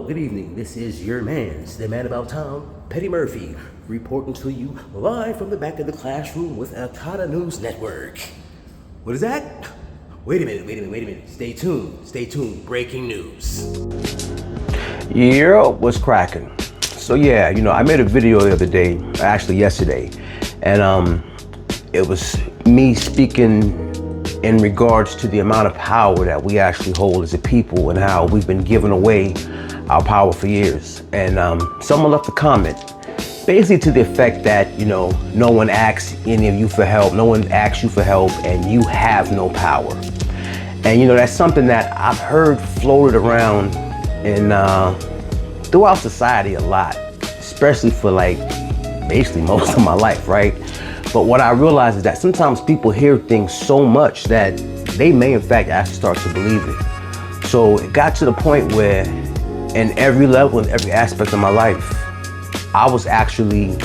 good evening. This is your man's, the man about town, Petty Murphy, reporting to you live from the back of the classroom with Alcata News Network. What is that? Wait a minute. Stay tuned. Breaking news. Yeah, what's cracking? So yeah, I made a video the other day, actually yesterday, and it was me speaking in regards to the amount of power that we actually hold as a people and how we've been giving away our power for years. And someone left a comment basically to the effect that, no one asks any of you for help, no one asks you for help, and you have no power. And that's something that I've heard floated around in throughout society a lot, especially for basically most of my life, right? But what I realize is that sometimes people hear things so much that they may in fact actually start to believe it. So it got to the point where in every level, in every aspect of my life, I was actually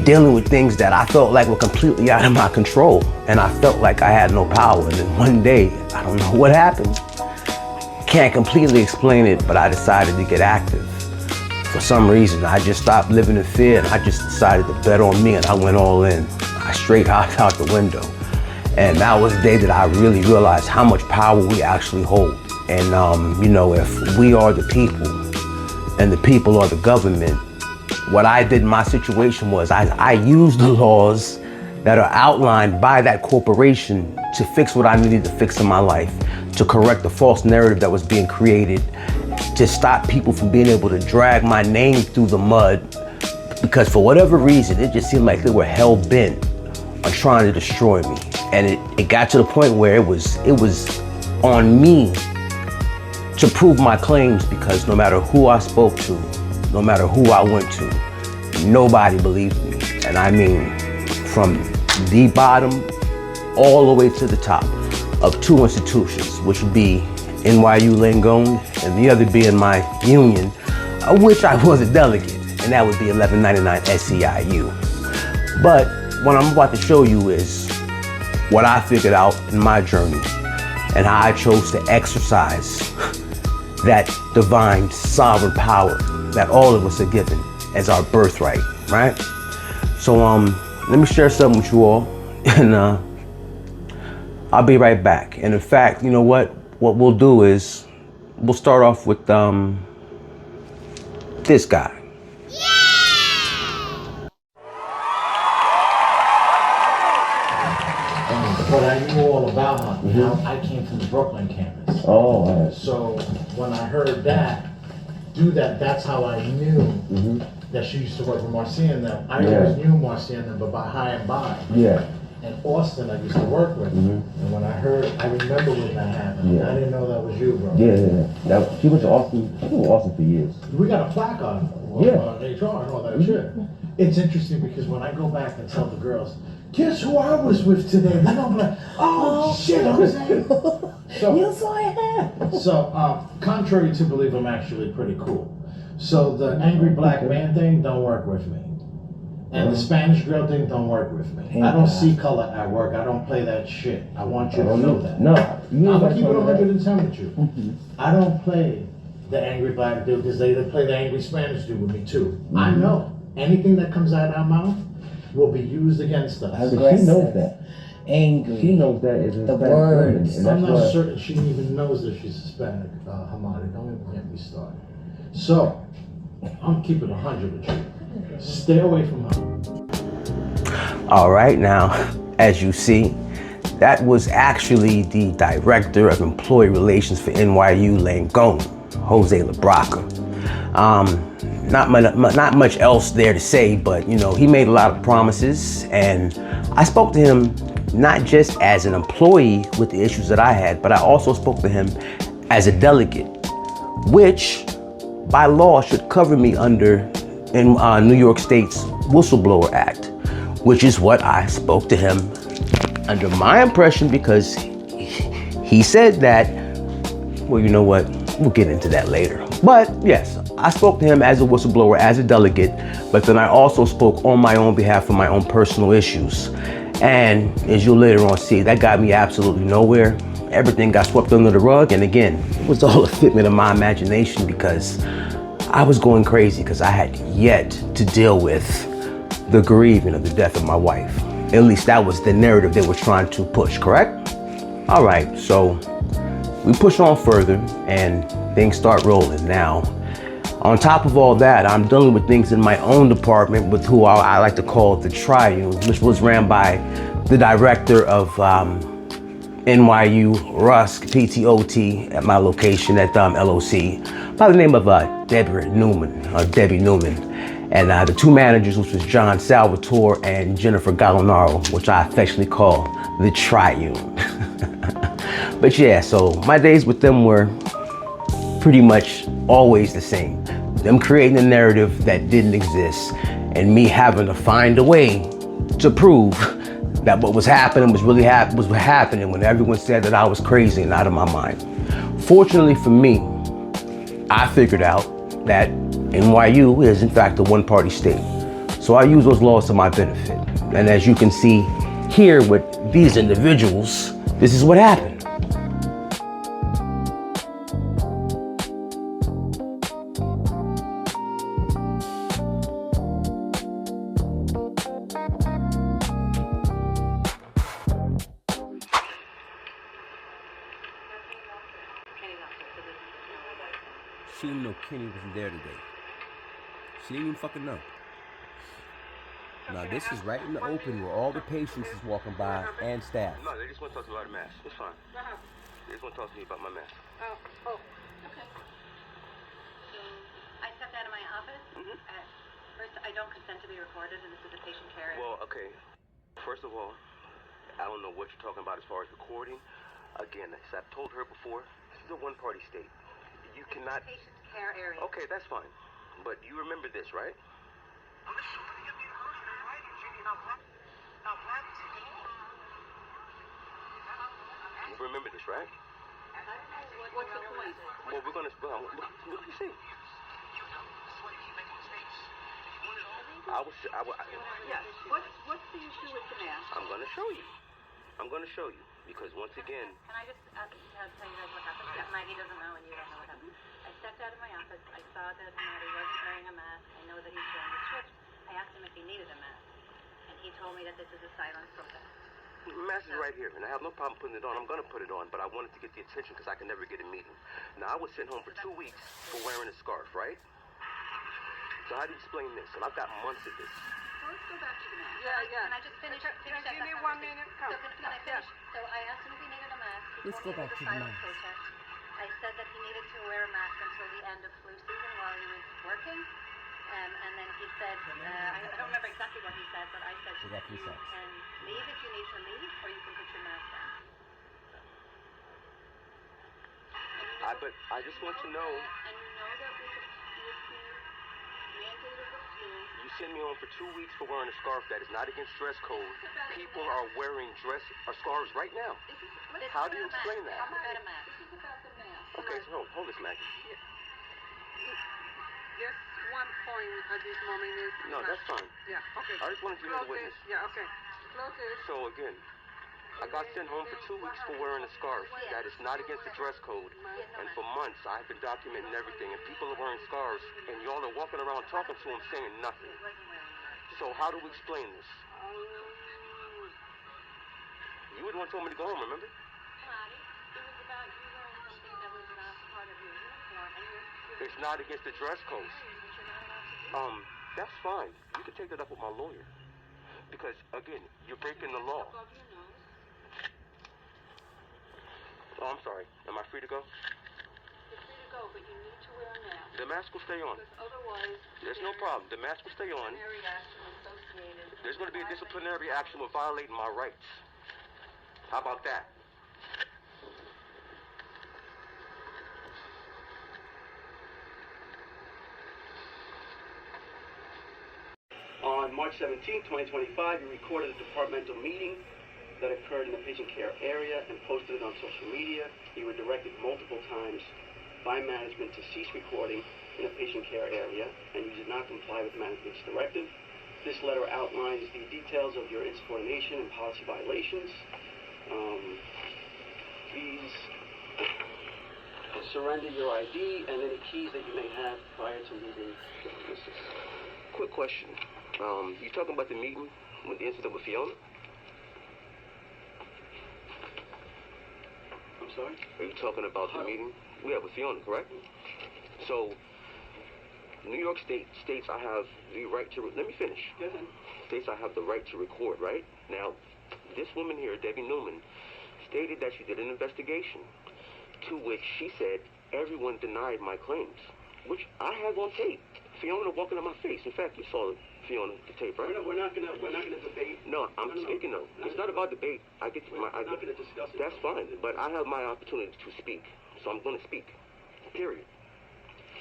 dealing with things that I felt like were completely out of my control. And I felt like I had no power. And then one day, I don't know what happened. Can't completely explain it, but I decided to get active. For some reason, I just stopped living in fear and I just decided to bet on me and I went all in. I straight hopped out the window. And that was the day that I really realized how much power we actually hold. And if we are the people and the people are the government, what I did in my situation was I used the laws that are outlined by that corporation to fix what I needed to fix in my life, to correct the false narrative that was being created, to stop people from being able to drag my name through the mud, because for whatever reason, it just seemed like they were hell-bent on trying to destroy me. And it got to the point where it was on me to prove my claims, because no matter who I spoke to, no matter who I went to, nobody believed me. And I mean, from the bottom all the way to the top of two institutions, which would be NYU Langone and the other being my union, of which I was a delegate, and that would be 1199 SEIU. But what I'm about to show you is what I figured out in my journey and how I chose to exercise that divine sovereign power that all of us are given as our birthright, right? So let me share something with you all, and I'll be right back. And in fact, you know what we'll do is we'll start off with this guy. But I knew all about her. Mm-hmm. I came from the Brooklyn campus. Oh, all right. So when I heard that's how I knew that she used to work with Marcia and them. I always knew Marcia and them, but by high and by. Yeah. And Austin, I used to work with. And when I remember when that happened. Yeah. I didn't know that was you, bro. Yeah. She went to Austin. She was Austin for years. We got a plaque on HR and all that shit. It's interesting because when I go back and tell the girls, guess who I was with today? Then I'm like, oh shit, I was there. So, yes, I am. So, contrary to believe, I'm actually pretty cool. So the angry black man thing don't work with me. And the Spanish girl thing don't work with me. I don't see color at work. I don't play that shit. I want you to know that. No. I'm gonna keep it 110 with you. I don't play the angry black dude because they play the angry Spanish dude with me too. I know anything that comes out of our mouth will be used against us. She knows that. Angry. She knows that is the words. I'm not certain she even knows that she's Hispanic, Hamadi. Don't even get me started. So, I'm keeping 100 with you. Stay away from her. All right, now, as you see, that was actually the Director of Employee Relations for NYU Langone, Jose Labraca. Not much else there to say, but he made a lot of promises, and I spoke to him not just as an employee with the issues that I had, but I also spoke to him as a delegate, which by law should cover me under New York State's Whistleblower Act, which is what I spoke to him under my impression, because he said that, well, you know what, we'll get into that later. But yes, I spoke to him as a whistleblower, as a delegate, but then I also spoke on my own behalf for my own personal issues. And as you'll later on see, that got me absolutely nowhere. everything got swept under the rug. And again, it was all a figment of my imagination because I was going crazy because I had yet to deal with the grieving of the death of my wife. At least that was the narrative they were trying to push, correct? All right, so we push on further and things start rolling. Now, on top of all that, I'm dealing with things in my own department with who I like to call the Triune, which was ran by the director of NYU Pt.1 at my location at LOC by the name of Debbie Newman. And the two managers, which was John Salvatore and Jennifer Gallinaro, which I affectionately call the Triune. But yeah, so my days with them were pretty much always the same. Them creating a narrative that didn't exist and me having to find a way to prove that what was happening was really happening when everyone said that I was crazy and out of my mind. Fortunately for me, I figured out that NYU is in fact a one-party state. So I use those laws to my benefit. And as you can see here with these individuals, this is what happened. She didn't know Kenny wasn't there today. She didn't even fucking know. Now this is right in the open where all the patients is walking by and staff. No, they just want to talk to me about a mask. It's fine. They just want to talk to me about my mask. Okay. So I stepped out of my office. First, I don't consent to be recorded, and this is a patient care. Well, okay. First of all, I don't know what you're talking about as far as recording. Again, as I've told her before, this is a one-party state. You cannot. Patient care area. Okay, that's fine. But you remember this, right? You remember this, right? What's the point? Well, we're gonna. What do you see? Yes. What's the issue with the mask? I'm gonna show you. Because once again. Can I just tell you guys what happened? Yeah. Maggie doesn't know, and you don't know what happened. I stepped out of my office. I saw that Matty wasn't wearing a mask. I know that he's wearing a switch. I asked him if he needed a mask, and he told me that this is a silent protest. The mask is right here, and I have no problem putting it on. I'm going to put it on, but I wanted to get the attention because I can never get a meeting. Now, I was sent home for 2 weeks for wearing a scarf, right? So how do you explain this? And I've got months of this. Well, let's go back to the mask. Yeah. Can I just finish? Give me 1 minute. Come. So can I finish? So I asked him if he needed a mask. He Let's told go me back it was to a the silent mask. protest. I said that he needed to wear a mask until the end of flu season while he was working. And then he said, I don't remember exactly what he said, but I said you can leave if you need to leave, or you can put your mask on. But I just want to know. And you know that with the mandate of the flu. You send me home for 2 weeks for wearing a scarf that is not against dress code. People are wearing scarves right now. How do you explain that? It's about a mask. This is about the mask. Okay, so hold this, Maggie. Just 1 point at this moment is. No, that's fine. Yeah. Okay. I just wanted you to know the Close witness. it. Yeah. Okay. Close it. So again, I got sent home for 2 weeks for wearing a scarf that is not against the dress code. And for months, I've been documenting everything. And people are wearing scarves, and y'all are walking around talking to them saying nothing. So how do we explain this? You were the one who told me to go home, remember? It was about you wearing something that was not part of your uniform, and It's not against the dress code. you're not allowed to do. That's fine. You can take that up with my lawyer. Because, again, you're breaking the law. Above your nose. Oh, I'm sorry. Am I free to go? You're free to go, but you need to wear a mask. The mask will stay on. Because otherwise, There's no problem. The mask will stay on. disciplinary action associated. There's going to be a disciplinary action with violating my rights. How about that? On March 17, 2025, you recorded a departmental meeting that occurred in the patient care area and posted it on social media. You were directed multiple times by management to cease recording in the patient care area, and you did not comply with management's directive. This letter outlines the details of your insubordination and policy violations. please surrender your ID and any keys that you may have prior to leaving the premises. Quick question. You talking about the meeting with the incident with Fiona? I'm sorry? Are you talking about the meeting? Yeah, with Fiona, correct? So, New York State states I have the right to... Let me finish. Go ahead. States I have the right to record, right? Now, this woman here, Debbie Newman, stated that she did an investigation, to which she said everyone denied my claims, which I have on tape. Fiona walking on my face. In fact, you saw Fiona the tape, right? We're not gonna debate. No, I'm speaking though. It's not about debate. I get We're not gonna discuss it. That's fine, but I have my opportunity to speak, so I'm going to speak. Period.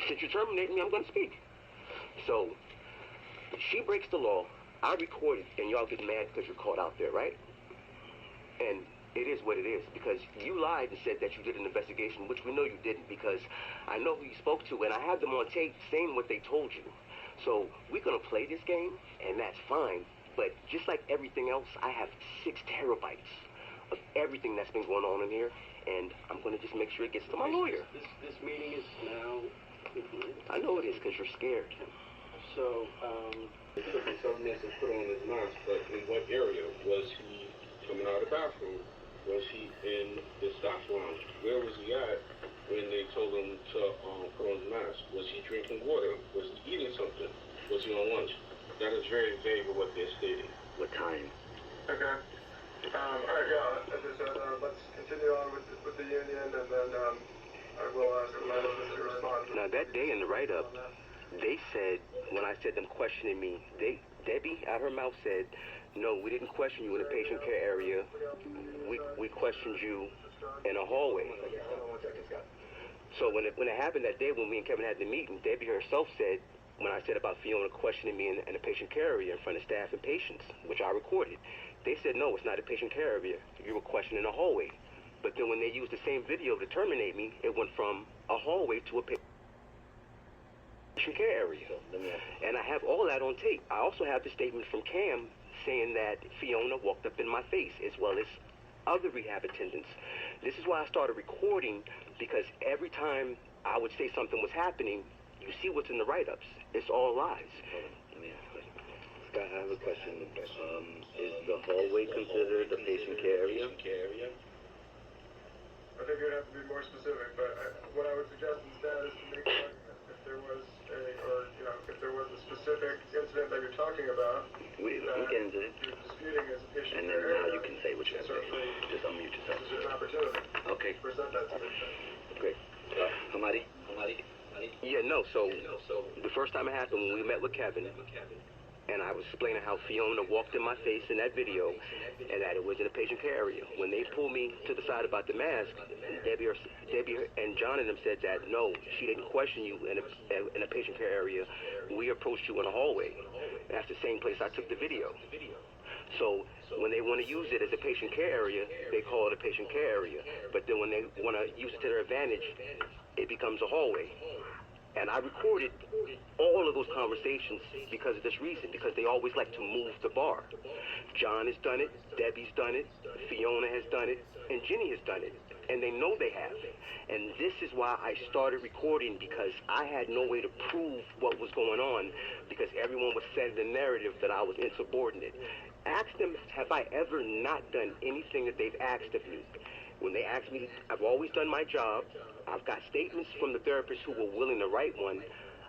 Since you terminate me, I'm going to speak. So she breaks the law. I record it, and y'all get mad because you're caught out there, right? And it is what it is, because you lied and said that you did an investigation, which we know you didn't, because I know who you spoke to, and I have them on tape saying what they told you. So we're going to play this game, and that's fine, but just like everything else, I have 6 terabytes of everything that's been going on in here, and I'm going to just make sure it gets to my lawyer. This meeting is now concluded. I know it is, because you're scared. So, It took him 7 minutes to put on his mask, but in what area? Was he coming out of the bathroom? Was he in the staff lounge? Where was he at when they told him to put on his mask? Was he drinking water? Was he eating something? Was he on lunch? That is very vague of what they're stating. What time? Okay. All right, yeah, as I said, let's continue on with the union, and then I will ask the management to respond. Now, that day in the write-up, they said, when I said them questioning me, Debbie, out her mouth said, no, we didn't question you in the patient care area. We questioned you in a hallway. So when it happened that day when me and Kevin had the meeting, Debbie herself said, when I said about Fiona questioning me in the patient care area in front of staff and patients, which I recorded, they said, no, it's not a patient care area. You were questioning a hallway. But then when they used the same video to terminate me, it went from a hallway to a patient care area. And I have all that on tape. I also have the statement from Cam saying that Fiona walked up in my face, as well as other rehab attendants. This is why I started recording, because every time I would say something was happening, you see what's in the write-ups. It's all lies. Let me ask a question. Scott, I have a question. Is the hallway considered a patient care area? I think you'd have to be more specific, but what I would suggest instead is to make an argument. If there was if there was a specific incident that you're talking about, We get into it. you're disputing as a patient And care then now area, you can say what you're saying. certainly Just unmute yourself. this is an opportunity Okay, to present that to the great. Hamadi? Yeah, no, so the first time it happened, when we met with Kevin, and I was explaining how Fiona walked in my face in that video, and that it was in a patient care area. When they pulled me to the side about the mask, Debbie and John and them said that, no, she didn't question you in a patient care area. We approached you in a hallway. That's the same place I took the video. So when they want to use it as a patient care area, they call it a patient care area. But then when they want to use it to their advantage, it becomes a hallway. And I recorded all of those conversations because of this reason, because they always like to move the bar. John has done it, Debbie's done it, Fiona has done it, and Jenny has done it. And they know they have. And this is why I started recording, because I had no way to prove what was going on, because everyone was setting the narrative that I was insubordinate. Ask them, have I ever not done anything that they've asked of me? When they ask me, I've always done my job. I've got statements from the therapists who were willing to write one.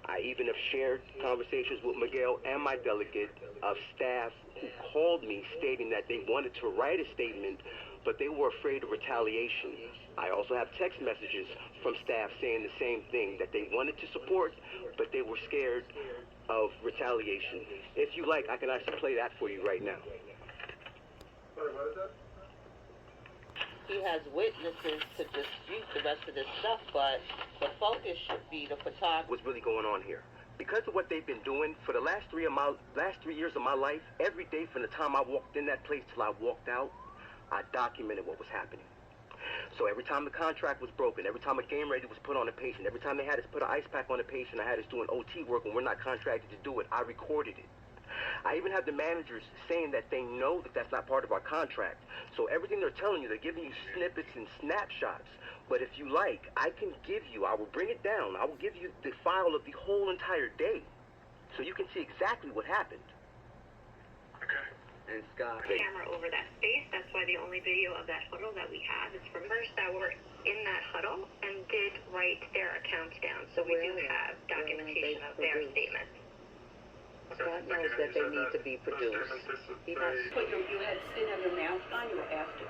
I even have shared conversations with Miguel and my delegate of staff who called me stating that they wanted to write a statement, but they were afraid of retaliation. I also have text messages from staff saying the same thing, that they wanted to support, but they were scared of retaliation. If you like, I can actually play that for you right now. Sorry, what is that? He has witnesses to dispute the rest of this stuff, but the focus should be the photography. What's really going on here? Because of what they've been doing for the last 3 years of my life, every day from the time I walked in that place till I walked out, I documented what was happening. So every time the contract was broken, every time a game rating was put on a patient, every time they had us put an ice pack on a patient, I had us doing OT work when we're not contracted to do it, I recorded it. I even have the managers saying that they know that that's not part of our contract. So everything they're telling you, they're giving you snippets and snapshots. But if you like, I can give you, I will bring it down. I will give you the file of the whole entire day. So you can see exactly what happened. Okay. And Scott, Camera over that space. That's why the only video of that huddle that we have is from members that were in that huddle and did write their accounts down. So we do have documentation of their statements. Scott knows that they need to be produced. He has You didn't have your mask on. You were asked to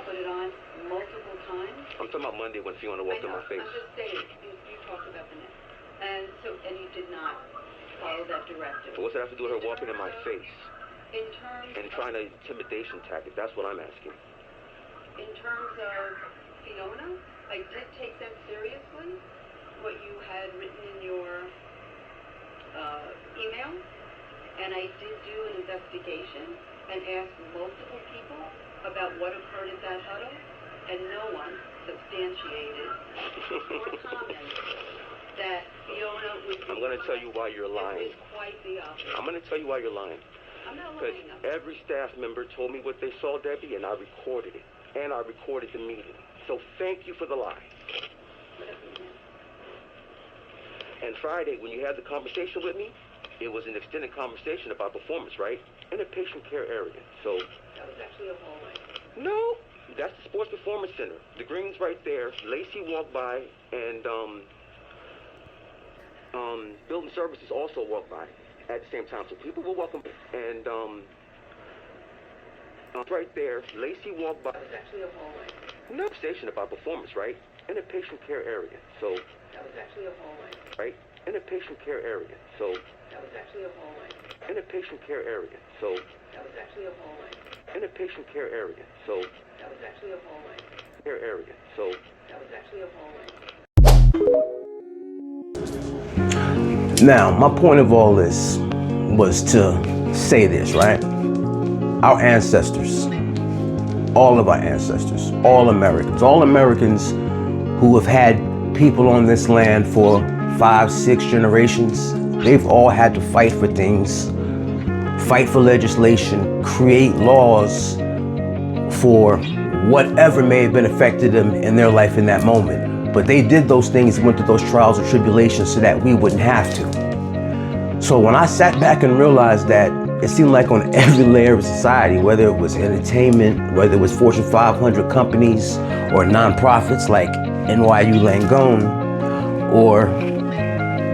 put it on multiple times. I'm talking about Monday when Fiona walked in my face. I'm just saying, you talked about the neck. And you did not follow that directive. What's that have to do with her walking in my face? In terms And trying to intimidation tactic, that's what I'm asking. In terms of Fiona, I did take them seriously, what you had written in your email, and I did do an investigation and asked multiple people about what occurred at that huddle, and no one substantiated or commented that Fiona was... I'm going to tell you why you're lying. It was quite the opposite. I'm going to tell you why you're lying. I'm not Because lying. every staff member told me what they saw, Debbie, and I recorded it. And I recorded the meeting. So thank you for the lie. And Friday, when you had the conversation with me, it was an extended conversation about performance, right? In a patient care area. So... That was actually a hallway. No, that's the Sports Performance Center. The green's right there. Lacey walked by, and building services also walked by at the same time. So people were welcome. And right there, Lacey walked by. That was actually a hallway. No station about performance, right? In a patient care area. So. That was actually a hallway. Right? In a patient care area. So. That was actually a hallway. In a patient care area. So. That was actually a hallway. In a patient care area. So. That was actually a hallway. Care area. So. That was actually a hallway. Now, my point of all this was to say this, right? Our ancestors, all of our ancestors, all Americans who have had people on this land for 5, 6 generations, they've all had to fight for things, fight for legislation, create laws for whatever may have been affected them in their life in that moment. But they did those things and went through those trials and tribulations so that we wouldn't have to. So when I sat back and realized that it seemed like on every layer of society, whether it was entertainment, whether it was Fortune 500 companies or nonprofits like NYU Langone, or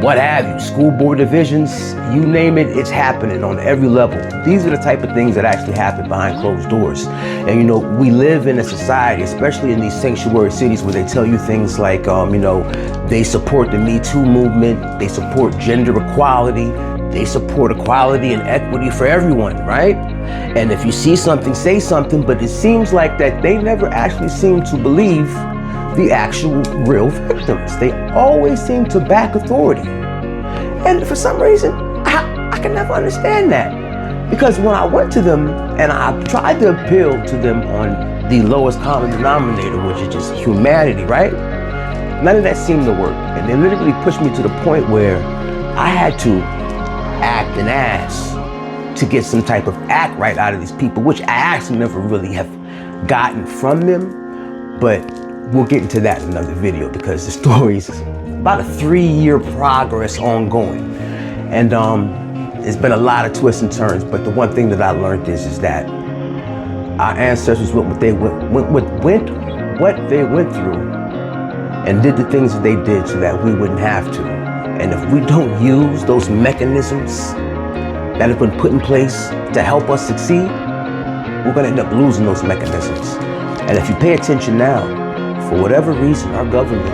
what have you, school board divisions, you name it, it's happening on every level. These are the type of things that actually happen behind closed doors. And you know, we live in a society, especially in these sanctuary cities, where they tell you things like, you know, they support the Me Too movement, they support gender equality, they support equality and equity for everyone, right? And if you see something, say something, but it seems like that they never actually seem to believe the actual real victims. They always seem to back authority. And for some reason, I can never understand that. Because when I went to them and I tried to appeal to them on the lowest common denominator, which is just humanity, right? None of that seemed to work. And they literally pushed me to the point where I had to act an ass to get some type of act right out of these people, which I actually never really have gotten from them. But we'll get into that in another video, because the story is about a 3-year progress ongoing. And it's been a lot of twists and turns, but the one thing that I learned is that our ancestors went what they went through and did the things that they did so that we wouldn't have to. And if we don't use those mechanisms that have been put in place to help us succeed, we're gonna end up losing those mechanisms. And if you pay attention now, for whatever reason, our government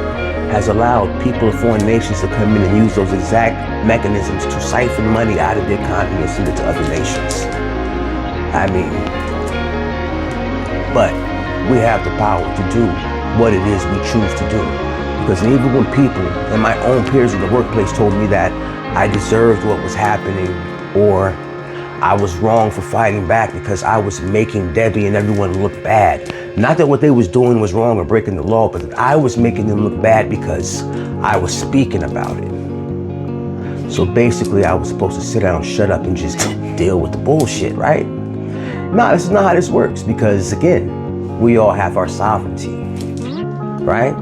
has allowed people of foreign nations to come in and use those exact mechanisms to siphon money out of their continent and send it to other nations. I mean, but we have the power to do what it is we choose to do. Because even when people and my own peers in the workplace told me that I deserved what was happening, or I was wrong for fighting back because I was making Debbie and everyone look bad. Not that what they was doing was wrong or breaking the law, but that I was making them look bad because I was speaking about it. So basically, I was supposed to sit down, shut up, and just deal with the bullshit, right? No, this is not how this works, because again, we all have our sovereignty, right?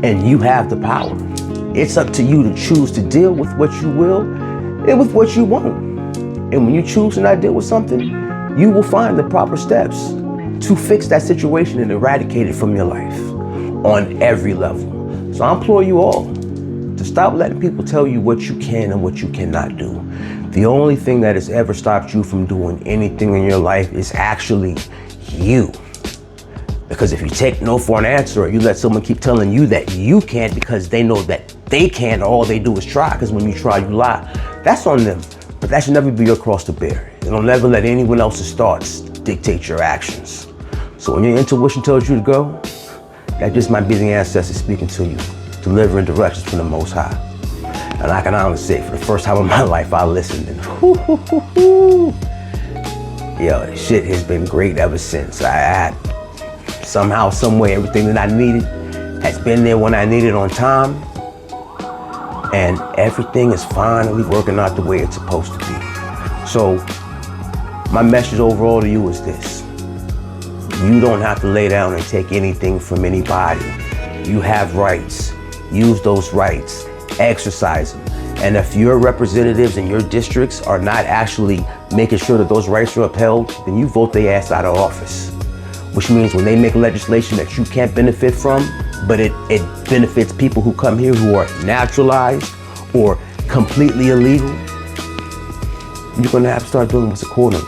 And you have the power. It's up to you to choose to deal with what you will and with what you won't. And when you choose to not deal with something, you will find the proper steps to fix that situation and eradicate it from your life on every level. So I implore you all to stop letting people tell you what you can and what you cannot do. The only thing that has ever stopped you from doing anything in your life is actually you. Because if you take no for an answer, or you let someone keep telling you that you can't because they know that they can't, all they do is try, because when you try, you lie, that's on them. But that should never be your cross to bear. And don't never let anyone else's thoughts dictate your actions. So when your intuition tells you to go, that just might be the ancestors speaking to you, delivering directions from the Most High. And I can honestly say, for the first time in my life, I listened, and yo, shit has been great ever since. I had somehow, some way, everything that I needed has been there when I needed on time. And everything is finally working out the way it's supposed to be. So my message overall to you is this. You don't have to lay down and take anything from anybody. You have rights. Use those rights. Exercise them. And if your representatives in your districts are not actually making sure that those rights are upheld, then you vote their ass out of office. Which means when they make legislation that you can't benefit from, but it benefits people who come here who are naturalized or completely illegal, you're gonna have to start doing what's accordingly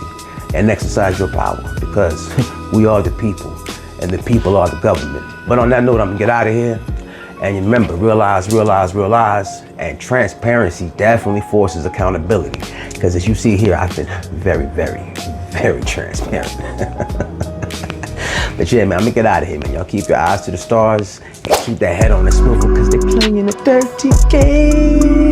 and exercise your power, because we are the people and the people are the government. But on that note, I'm gonna get out of here. And remember, realize, and transparency definitely forces accountability. Because as you see here, I've been very, very, very transparent. But yeah, man, I'm gonna get out of here, man. Y'all keep your eyes to the stars and keep that head on the swivel, because they're playing a dirty game.